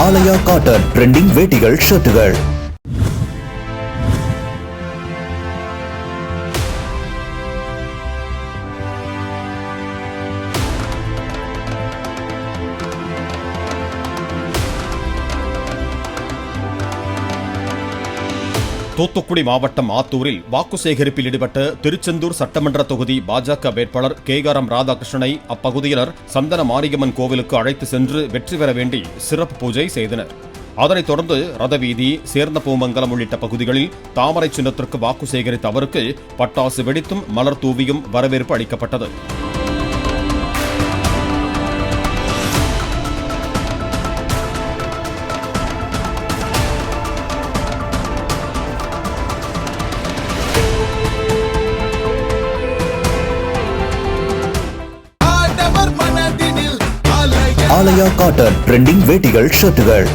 ஆலயா cotton trending வேட்டிகள் ஷர்ட்டுகள். Thoothukudi மாவட்டம் ஆத்தூரில் வாக்கு சேகரிப்பில் ஈடுபட்ட திருச்செந்தூர் சட்டமன்ற தொகுதி பாஜக வேட்பாளர் கேஆர்எம் ராதாகிருஷ்ணனை அப்பகுதியினர் சந்தன மாரியம்மன் கோவிலுக்கு அழைத்து சென்று வெற்றி பெற வேண்டி சிறப்பு பூஜை செய்தனர். அதனைத் தொடர்ந்து ரதவீதி, சேர்ந்த பூமங்கலம் உள்ளிட்ட பகுதிகளில் தாமரை சின்னத்திற்கு வாக்கு சேகரித்த அவருக்கு பட்டாசு வெடித்தும் மலர் தூவியும் வரவேற்பு அளிக்கப்பட்டது. ஆலயா காட்டன் ட்ரெண்டிங் வேட்டிகள் ஷர்ட்டுகள்.